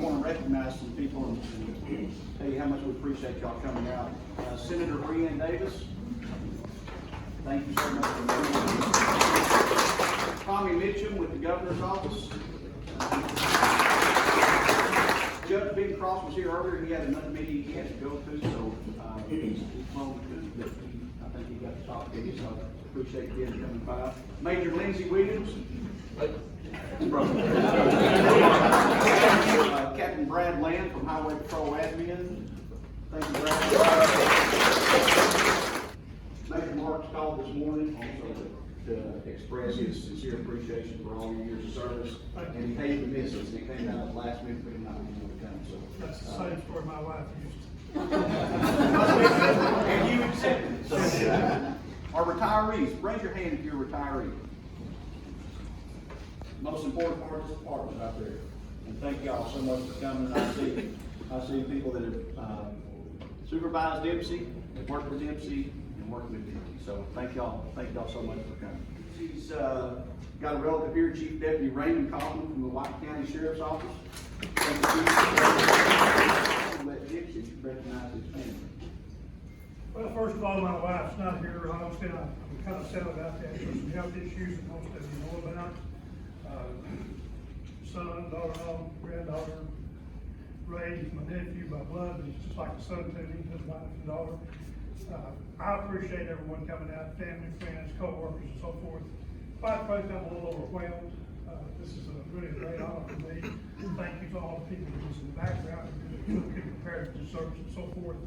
want to recognize some people and tell you how much we appreciate y'all coming out. Senator Breanne Davis, thank you so much for being here. Tommy Mitchum with the governor's office. Judge Big Cross was here earlier. He had another meeting he had to go to, so he's flown to, but I think he got to talk to you, so I appreciate you coming by. Major Lindsey Williams. Captain Brad Land from Highway Patrol Admin. Thank you, Brad. Major Marks called this morning also to express his sincere appreciation for all your years of service. And he hated to miss us. He came out at the last minute for him not being able to come. So that's the same story my wife used to. And you accepted it. So, our retirees, raise your hand if you're a retiree. Most important part of this department right there. And thank y'all so much for coming. I see people that have supervised Dempsey, that worked with Dempsey, and worked with Dempsey. So thank y'all so much for coming. She's got a relative here, Chief Deputy Raymond Kaufman from the White County Sheriff's Office. Thank you, Chief. Let Dempsey recognize his family. Well, first of all, my wife's not here. Obviously, I'm kind of settled out there for some health issues that most of you know about. Son, daughter-in-law, granddaughter, raised my nephew by blood. He's just like a son to me, his wife and daughter. I appreciate everyone coming out, family, friends, co-workers, and so forth. Quite frankly, I'm a little overwhelmed. This is a really great honor for me. Thank you to all the people who's in the background who prepared the service and so forth.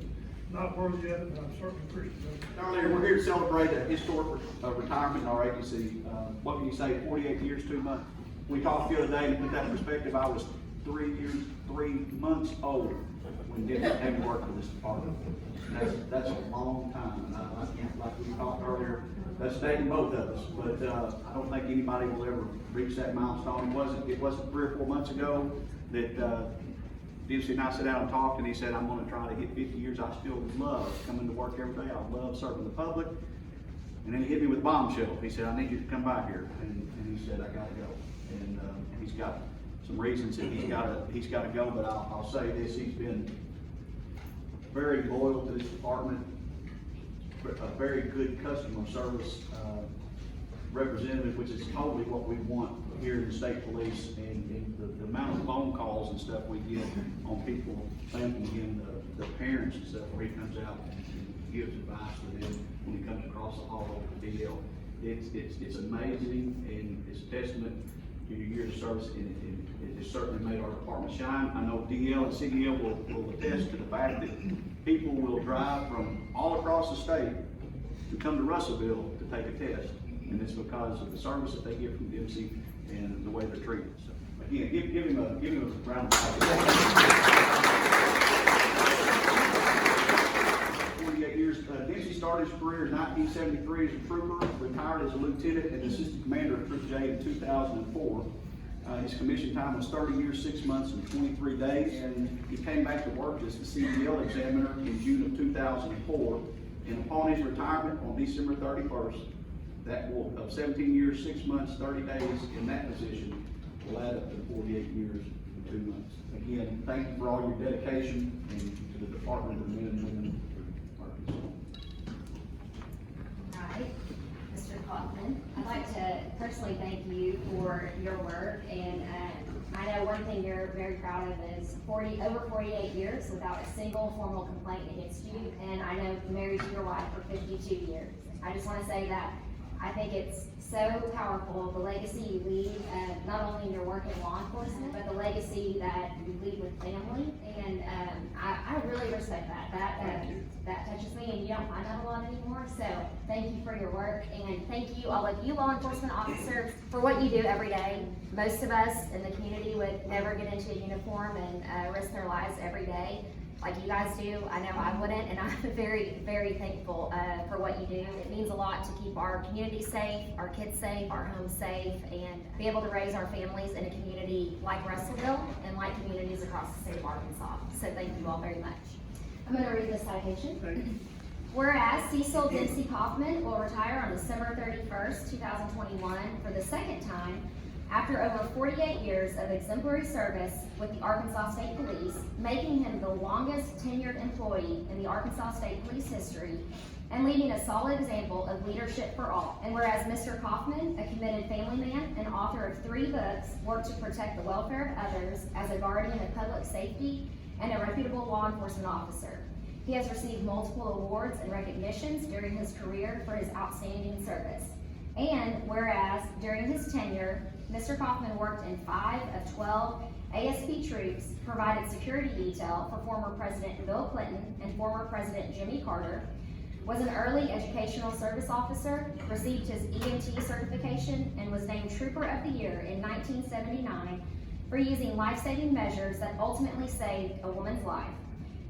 Not worthy of it, but I'm certainly appreciative of it. Earlier, we're here to celebrate a historic retirement in our agency. What can you say, 48 years, 2 months? We talked the other day, and to put that in perspective, I was 3 months old when Dempsey came to work for this department. That's a long time. And like we talked earlier, that's dating both of us. But I don't think anybody will ever reach that milestone. It wasn't 3 or 4 months ago that Dempsey and I sat down and talked, and he said, I'm going to try to hit 50 years. I still love coming to work every day. I love serving the public. And then he hit me with a bombshell. He said, I need you to come by here. And he said, I got to go. And he's got some reasons that he's got to go, but I'll say this: he's been very loyal to this department, a very good customer service representative, which is totally what we want here in the state police. And the amount of phone calls and stuff we get on people thanking him, the parents and stuff, where he comes out and gives advice to them when he comes across the hall over the DL. It's amazing, and it's a testament to your years of service, and it has certainly made our department shine. I know DL and CDL will attest to the fact that people will drive from all across the state to come to Russellville to take a test, and it's because of the service that they get from Dempsey and the way they're treated. So again, give him a round of applause. 48 years. Dempsey started his career in 1973 as a trooper, retired as a lieutenant and assistant commander of Troop J in 2004. His commission time was 30 years, 6 months, and 23 days, and he came back to work as the CDL examiner in June of 2004. And upon his retirement on December 31st, that will, of 17 years, 6 months, 30 days in that position, will add up to 48 years and 2 months. Again, thank you for all your dedication and to the department of the men and women. Mr. Kaufman, I'd like to personally thank you for your work, and I know one thing you're very proud of is over 48 years without a single formal complaint against you, and I know you're married to your wife for 52 years. I just want to say that I think it's so powerful, the legacy you leave, not only in your work in law enforcement, but the legacy that you leave with family, and I really respect that. That touches me, and you don't find that a lot anymore, so thank you for your work, and thank you, all of you law enforcement officers, for what you do every day. Most of us in the community would never get into a uniform and risk their lives every day like you guys do. I know I wouldn't, and I'm very, very thankful for what you do. It means a lot to keep our community safe, our kids safe, our homes safe, and be able to raise our families in a community like Russellville and like communities across the state of Arkansas. So thank you all very much. I'm gonna read this citation. Thank you. Whereas Cecil Dempsey Kaufman will retire on December 31st, 2021 for the second time after over 48 years of exemplary service with the Arkansas State Police, making him the longest tenured employee in the Arkansas State Police history and leaving a solid example of leadership for all. And whereas Mr. Kaufman, a committed family man and author of 3 books, worked to protect the welfare of others as a guardian of public safety and a reputable law enforcement officer. He has received multiple awards and recognitions during his career for his outstanding service. And whereas during his tenure, Mr. Kaufman worked in 5 of 12 ASP troops, provided security detail for former President Bill Clinton and former President Jimmy Carter, was an early educational service officer, received his EMT certification, and was named Trooper of the Year in 1979 for using life-saving measures that ultimately saved a woman's life.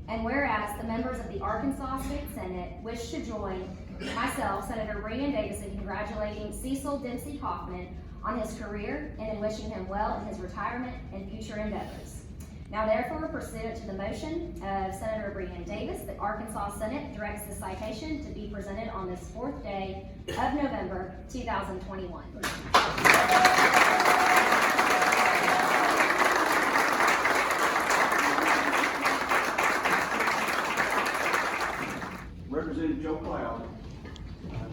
And whereas the members of the Arkansas State Senate wish to join myself, Senator Breanne Davis, in congratulating Cecil Dempsey Kaufman on his career and in wishing him well in his retirement and future endeavors. Now therefore, pursuant to the motion of Senator Breanne Davis, the Arkansas Senate directs the citation to be presented on this 4th day of November, 2021. Representative Joe Cloud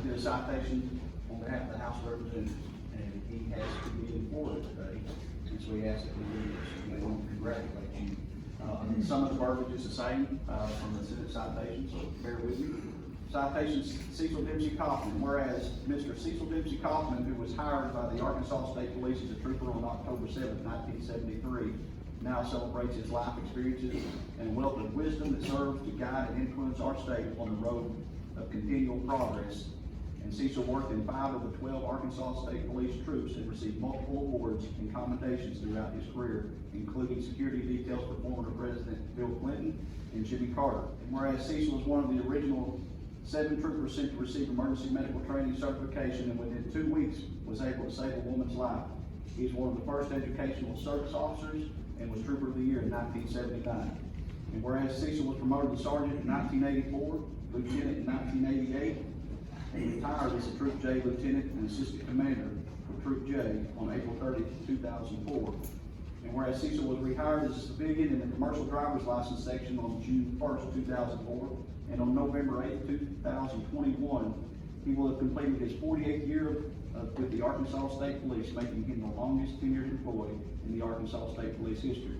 did a citation on behalf of the House of Representatives, and he has to be in Florida today, and so he asked if we do this, and they want to congratulate you. Some of the verbiage is the same from the Senate citation, so bear with me. Citation Cecil Dempsey Kaufman, whereas Mr. Cecil Dempsey Kaufman, who was hired by the Arkansas State Police as a trooper on October 7, 1973, now celebrates his life experiences and wealth of wisdom that serves to guide and influence our state on the road of continual progress. And Cecil worked in 5 of the 12 Arkansas State Police troops and received multiple awards and commendations throughout his career, including security details for former President Bill Clinton and Jimmy Carter. And whereas Cecil was one of the original 7 troopers sent to receive emergency medical training certification and within 2 weeks was able to save a woman's life. He's one of the first educational service officers and was Trooper of the Year in 1979. And whereas Cecil was promoted to Sergeant in 1984, Lieutenant in 1988, and retired as a Troop J Lieutenant and Assistant Commander for Troop J on April 30, 2004. And whereas Cecil was rehired as a civilian in the Commercial Driver's License section on June 1st, 2004, and on November 8, 2021, he will have completed his 48th year with the Arkansas State Police, making him the longest tenured employee in the Arkansas State Police history.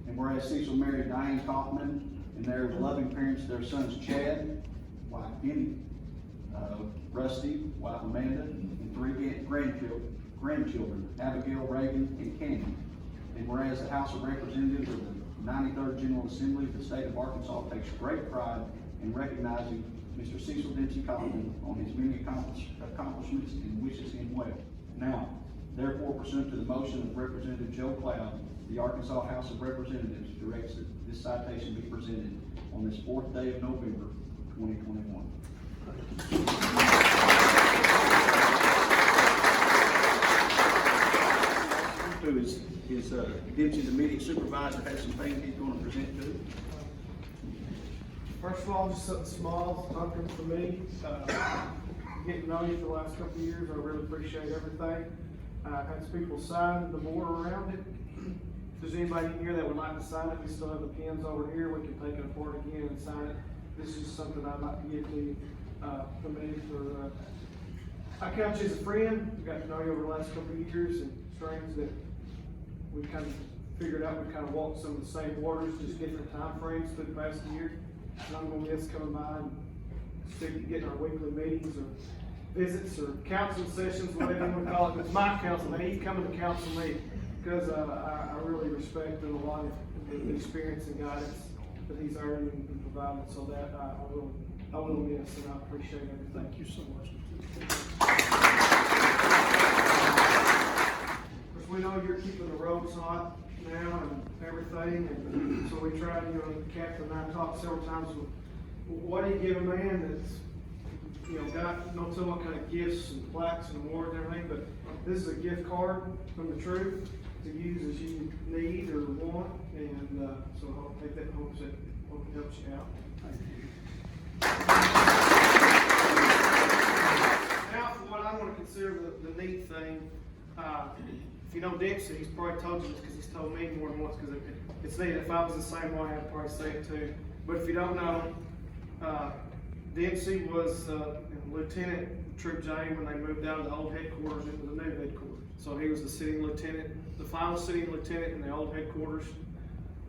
And whereas Cecil married Diane Kaufman, and their loving parents, their sons Chad, wife Penny, Rusty, wife Amanda, and 3 grandchildren, Abigail, Reagan, and Candy. And whereas the House of Representatives of the 93rd General Assembly of the state of Arkansas takes great pride in recognizing Mr. Cecil Dempsey Kaufman on his many accomplishments and wishes him well. Now, therefore, pursuant to the motion of Representative Joe Cloud, the Arkansas House of Representatives directs that this citation be presented on this 4th day of November, 2021. Is Dempsey's immediate supervisor has some things he's going to present to. First of all, just something small, something for me. Getting to know you for the last couple of years, I really appreciate everything. I've had some people sign the border around it. If there's anybody in here that would like to sign it, we still have the pens over here. We can take it apart again and sign it. This is something I'd like to give to you for me. I count you as a friend. I've got to know you over the last couple of years and strings that we've kind of figured out. We kind of walked some of the same waters, just different time frames through the past year. And I'm going to miss coming by and getting our weekly meetings or visits or counseling sessions, whatever you want to call it. It's my counsel. Now you come to counsel me because I really respect and a lot of the experience and guidance that he's earned and provided. So that I will miss, and I appreciate everything. Thank you so much. Of course, we know you're keeping the roads hot now and everything, and so we try to, Captain and I talked several times, what do you give a man that's, got no telling what kind of gifts and plaques and awards and everything, but this is a gift card from the troop. to use as you need or want, and, so I'll take that home, so hope it helps you out. Now, for what I want to consider the neat thing, if you know Dempsey, he's probably told you this because he's told me more than once, because it's neat. If I was the same way, I'd probably say it too. But if you don't know, Dempsey was Lieutenant Troop J when they moved out of the old headquarters into the new headquarters. So he was the sitting lieutenant, the final sitting lieutenant in the old headquarters,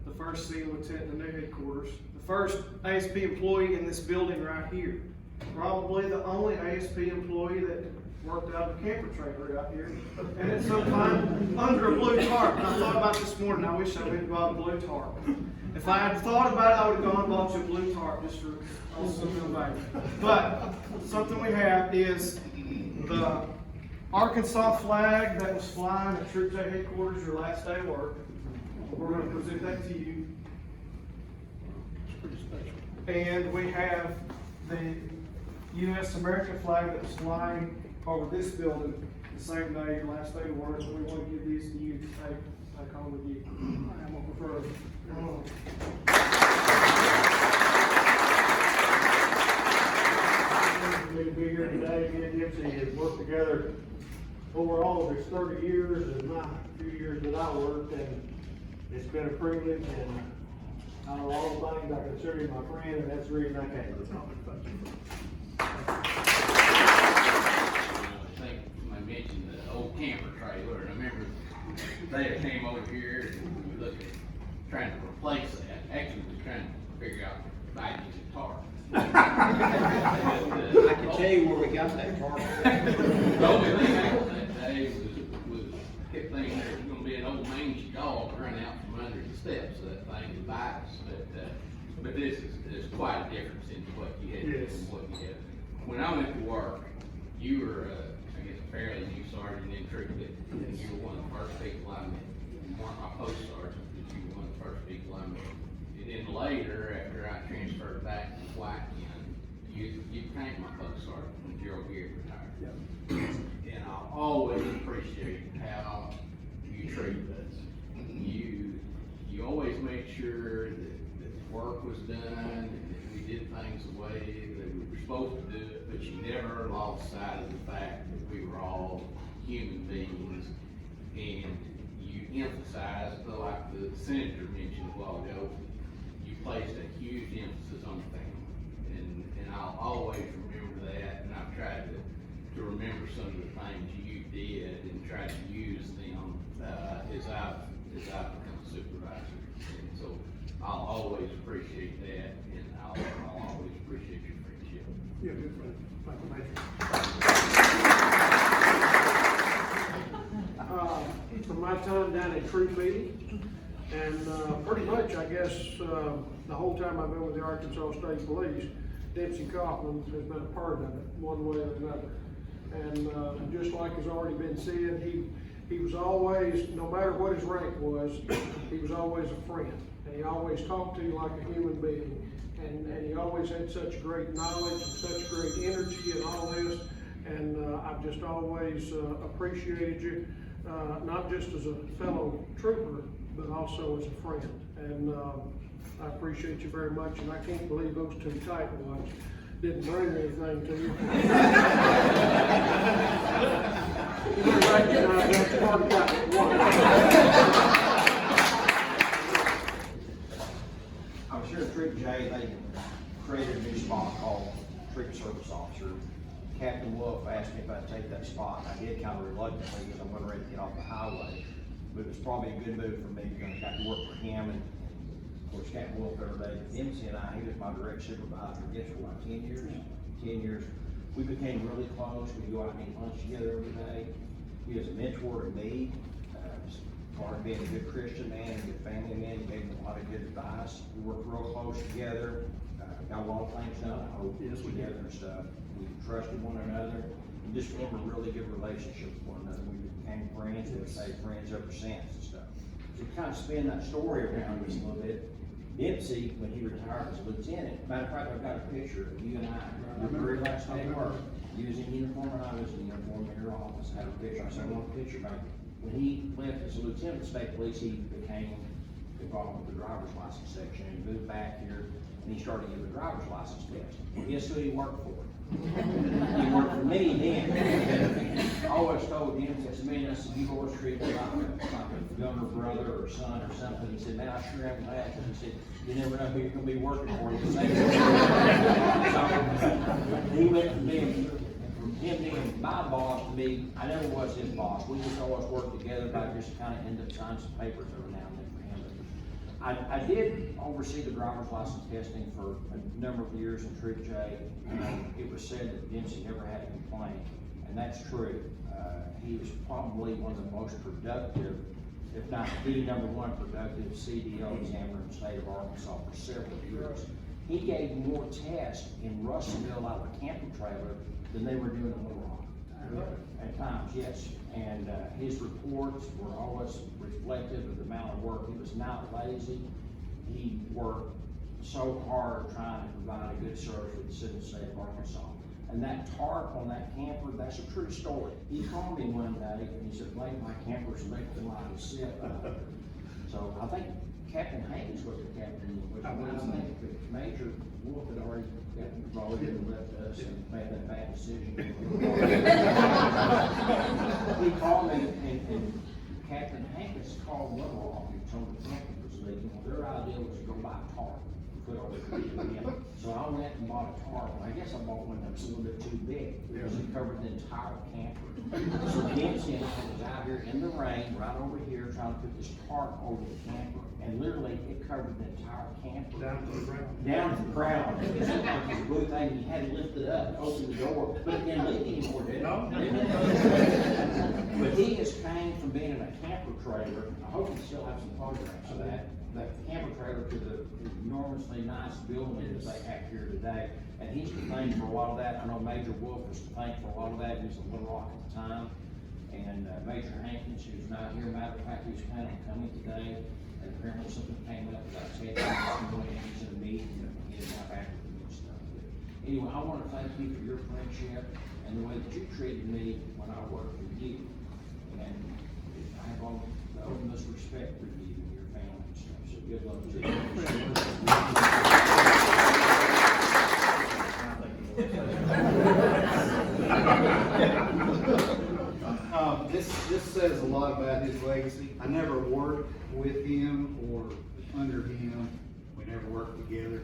the first sitting lieutenant in the new headquarters, the first ASP employee in this building right here. Probably the only ASP employee that worked out of a camper trailer out here. And at some time, under a blue tarp. And I thought about this morning, I wish I would have bought a blue tarp. If I had thought about it, I would have gone and bought you a blue tarp just for something about it. But something we have is the Arkansas flag that was flying at Troop J headquarters your last day of work. We're going to present that to you. It's pretty special. And we have the U.S. American flag that was flying over this building the same day, your last day of work. And we want to give these to you to take home with you. I'm going to prefer it. Me to be here today. Me and Dempsey have worked together over all of his 30 years and my few years that I worked, and it's been a privilege, and out of all the things I consider him my friend, and that's the reason I came. I think I mentioned the old camper trailer, and I remember they came over here and we looked at trying to replace that. Actually, we were trying to figure out buying a guitar. I can tell you where we got that car. The only thing happened that day was kept thinking there was gonna be an old mangy dog running out from under the steps of that thing to bite us, but this is quite a difference in what you had Yes. and what you had. When I went to work, you were, I guess, a fairly new sergeant in troop, but you were one of the first people I met. You weren't my post sergeant, but you were one of the first people I met. And then later, after I transferred back to White County, you became my post sergeant when Gerald Garrett retired. And I always appreciate how you treat us. You always made sure that the work was done and that we did things the way that we were supposed to do it, but you never lost sight of the fact that we were all human beings. And you emphasized, like the senator mentioned a while ago, you placed a huge emphasis on family. And I'll always remember that, and I've tried to remember some of the things you did and tried to use them as I've become a supervisor. And so I'll always appreciate that, and I'll always appreciate your friendship. Yeah, good friend. Thank you, Major. From my time down at Troop meeting, and pretty much, I guess, the whole time I've been with the Arkansas State Police, Dempsey Kaufman has been a part of it, one way or another. And just like has already been said, he was always, no matter what his rank was, he was always a friend. And he always talked to you like a human being. And he always had such great knowledge and such great energy and all this. And I've just always appreciated you, not just as a fellow trooper, but also as a friend. And I appreciate you very much, and I can't believe those two tightwads didn't bring anything to you. You recognize that's part of that one. I was here at Troop J, they created a new spot called Troop Service Officer. Captain Wolf asked me if I'd take that spot, and I did kind of reluctantly because I wasn't ready to get off the highway. But it was probably a good move for me because I got to work for him, and of course Captain Wolf every day. Dempsey and I, he was my direct supervisor, I guess, for like 10 years. 10 years. We became really close. We'd go out and eat lunch together every day. He was a mentor to me, as part of being a good Christian man and a good family man. He gave me a lot of good advice. We worked real close together. Got a lot of things done, I hope, together and stuff. We trusted one another, and just formed a really good relationship with one another. We became friends, and we've stayed friends ever since and stuff. So kind of spin that story around this a little bit. Dempsey, when he retired as a lieutenant, matter of fact, I've got a picture of you and I, your very last day of work. You was in uniform and I was in uniform in your office. I have a picture. I said, I want a picture back When he left as a lieutenant of state police, he became involved with the driver's license section and moved back here, and he started giving the driver's license test. Well, guess who he worked for? He worked for me then. I always told him, I said, man, I said, you always treat me like a younger brother or son or something. He said, man, I sure am glad. He said, you never know who you're gonna be working for. So, he went from being, from him being my boss to me, I never was his boss. We just always worked together, but I just kind of ended up signing some papers every now and then for him. I did oversee the driver's license testing for a number of years in Troop J. It was said that Dempsey never had a complaint, and that's true. He was probably one of the most productive, if not the #1 productive CDL examiner in the state of Arkansas for several years. He gave more tests in Russellville out of a camper trailer than they were doing in Little Rock. At times, yes. And his reports were always reflective of the amount of work. He was not lazy. He worked so hard trying to provide a good service for the city and state of Arkansas. And that tarp on that camper, that's a true story. He called me one day and he said, Blake, my camper's making a lot of sense. So I think Captain Haynes was the captain, which I think the Major Wolf had already gotten involved and left us and made that bad decision. He called me and Captain Hankins called Little Rock and told the camper was leaking. Well, their idea was to go buy a tarp and put over the So I went and bought a tarp. I guess I bought one that was a little bit too big because it covered the entire camper. So Dempsey and I was out here in the rain, right over here, trying to put this tarp over the camper. And literally, it covered the entire camper. Down to the ground. Down to the ground. It looked like this blue thing, you had to lift it up, open the door, but it didn't leak anymore, did it? No. But he has came from being in a camper trailer, I hope we still have some photographs of that camper trailer to the enormously nice building that they have here today. And he's to thank for a lot of that. I know Major Wolf was to thank for a lot of that. He was in Little Rock at the time. And Major Hankins, who's not here, matter of fact, he's planning on coming today. And apparently something came up that I said, he's in a meeting, he didn't have after and stuff. But anyway, I want to thank you for your friendship and the way that you treated me when I worked with you. And I have all the utmost respect for you and your family and stuff. So good luck to you. This says a lot about his legacy. I never worked with him or under him. We never worked together.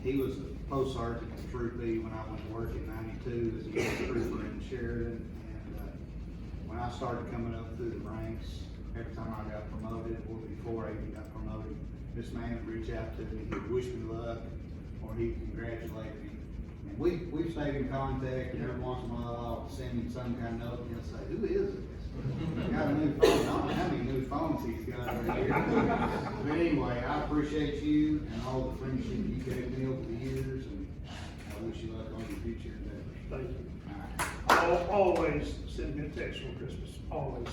He was a post sergeant in Troop E when I went to work in '92 as a young trooper in Sheridan. And when I started coming up through the ranks, every time I got promoted, or before I even got promoted, this man would reach out to me, he'd wish me luck, or he'd congratulate me. And we've stayed in contact, and every once in a while I'll send him some kind of note, and he'll say, who is this? Got a new phone. I don't know how many new phones he's got over here. But anyway, I appreciate you and all the friendship you gave me over the years, and I wish you luck on your future endeavors. Thank you. Always send me a text on Christmas, always.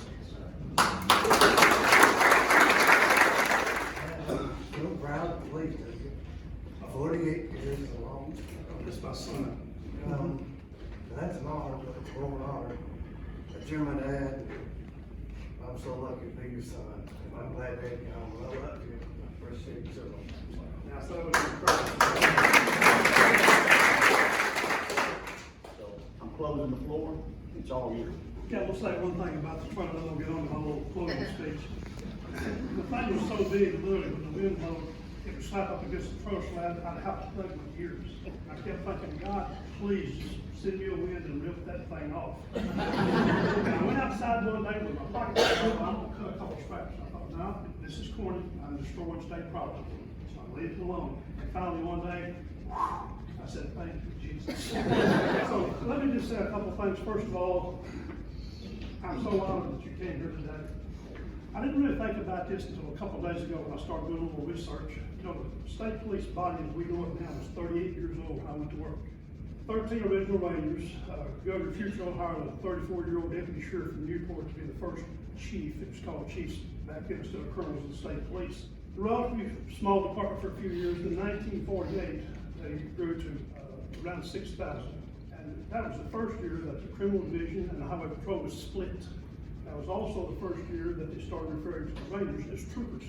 So proud to believe it. 48 years is a long time. That's my son. That's an honor, it's an honor. But you're my dad. I'm so lucky to be your son. And I'm glad that you know, I love you. I appreciate you so much. Now, so it's incredible. So I'm closing the floor. It's all yours. Yeah, we'll say one thing about the front, and then we'll get on to my little closing speech. The thing was so big, literally, when the wind blew, it would slap up against the first slab, I'd have to plug my ears. I kept thinking, God, please, just send me a wind and rip that thing off. And I went outside one day with my pocket, I'm gonna cut a couple straps. I thought, no, this is corny, I'm destroying state property. So I leave it alone. And finally one day, I said, thank you, Jesus. So let me just say a couple things. First of all, I'm so honored that you came here today. I didn't really think about this until a couple of days ago when I started doing a little research. You know, the state police body as we know it now was 38 years old when I went to work. 13 original Rangers. Governor Futrell hired a 34-year-old deputy sheriff from Newport to be the first chief. It was called chiefs back then instead of colonels of the state police. A relatively small department for a few years. In 1948, they grew to around 6,000. And that was the first year that the criminal division and the highway patrol was split. That was also the first year that they started referring to the Rangers as troopers.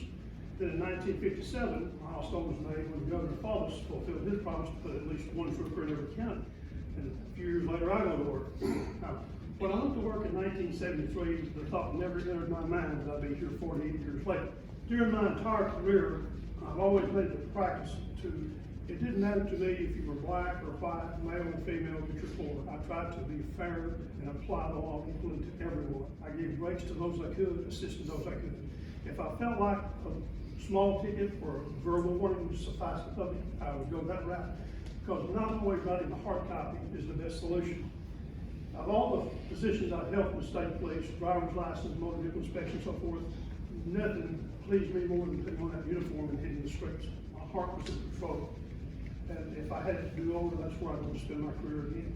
Then in 1957, a milestone was made when Governor Fathers fulfilled his promise to put at least one trooper in every county. And a few years later, I go to work. Now, when I went to work in 1973, the thought never entered my mind that I'd be here 48 years later. During my entire career, I've always made it a practice to, it didn't matter to me if you were black or white, male or female, rich or poor. I tried to be fair and apply the law equally to everyone. I gave grace to those I could, assisted those I could. If I felt like a small ticket or a verbal warning would suffice the public, I would go that route. Because not always writing a hard copy is the best solution. Of all the positions I've held in the state police, driver's license, motor vehicle inspection, so forth, nothing pleased me more than putting on that uniform and hitting the streets. My heart was in control. And if I had it to do over, that's where I'd want to spend my career again.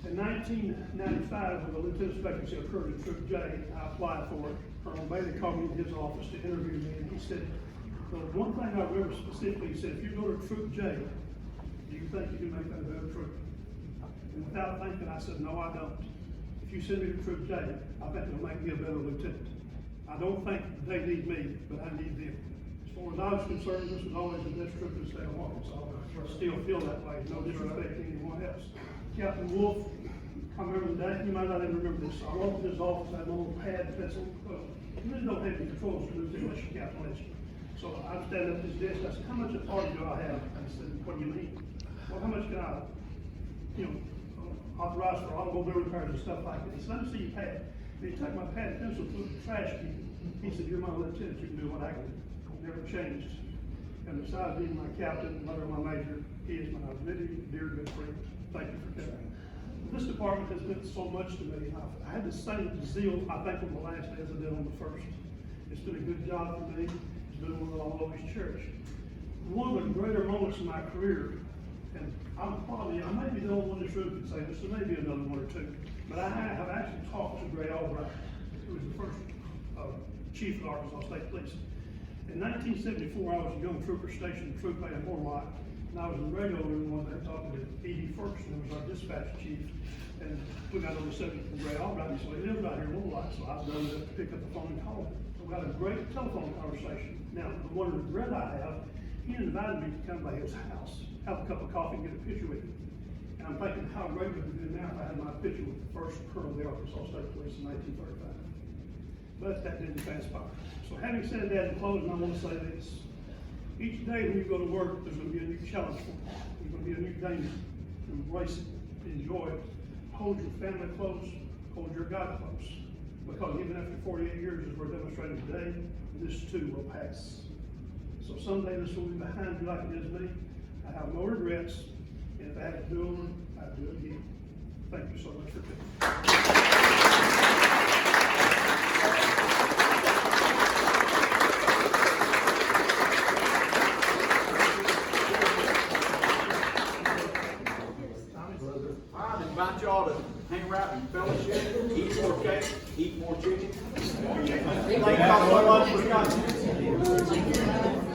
In 1995, when the lieutenant's vacancy occurred in Troop J, I applied for it. Colonel Bailey called me in his office to interview me, and he said, the one thing I remember specifically, he said, if you go to Troop J, do you think you can make that a better troop? And without thinking, I said, no, I don't. If you send me to Troop J, I think it'll make me a better lieutenant. I don't think they need me, but I need them. As far as I was concerned, this was always the best troop in the state of Arkansas. I still feel that way, no disrespect to anyone else. Captain Wolf, I remember the day, you might not even remember this, I walked in his office, I had a little pad, pencil, you really don't have any controls to lose unless you captain lets you. So I'm standing up at his desk, I said, how much authority do I have? I said, what do you mean? Well, how much can I, authorize for automobile repairs and stuff like that? He said, let me see your pad. And he took my pad and pencil, put it in the trash can. He said, you're my lieutenant, you can do what I can do. Never changed. And besides being my captain, mother of my major, he is my very dear good friend. Thank you for coming. This department has meant so much to me. I had the same zeal, I think, on the last day as I did on the first. It's been a good job for me. It's been one that I'll always cherish. One of the greater moments in my career, and I may be the only one in this room can say this, there may be another one or two, but I have actually talked to Gray Albright, who was the first chief of the Arkansas State Police. In 1974, I was a young trooper stationed in Troop A in Horlock, and I was in the radio room one day talking to E.D. Ferguson, who was our dispatch chief, and we got on the subject from Gray Albright, so he lives out here in Horlock, so I was done to pick up the phone and call him. So we had a great telephone conversation. Now, the one regret I have, he invited me to come by his house, have a cup of coffee, and get a picture with him. And I'm thinking how great it would be now if I had my picture with the first colonel of the Arkansas State Police in 1935. But that didn't transpire. So having said that in closing, I want to say this. Each day when you go to work, there's going to be a new challenge for you. There's going to be a new danger. Embrace it. Enjoy it. Hold your family close. Hold your God close. Because even after 48 years, as we're demonstrating today, this too will pass. So someday this will be behind you like it is me. I have no regrets. And if I had to do it, I'd do it again. Thank you so much for coming. I invite y'all to hang around and fellowship, eat more cake, eat more chicken. Thank y'all so much for coming.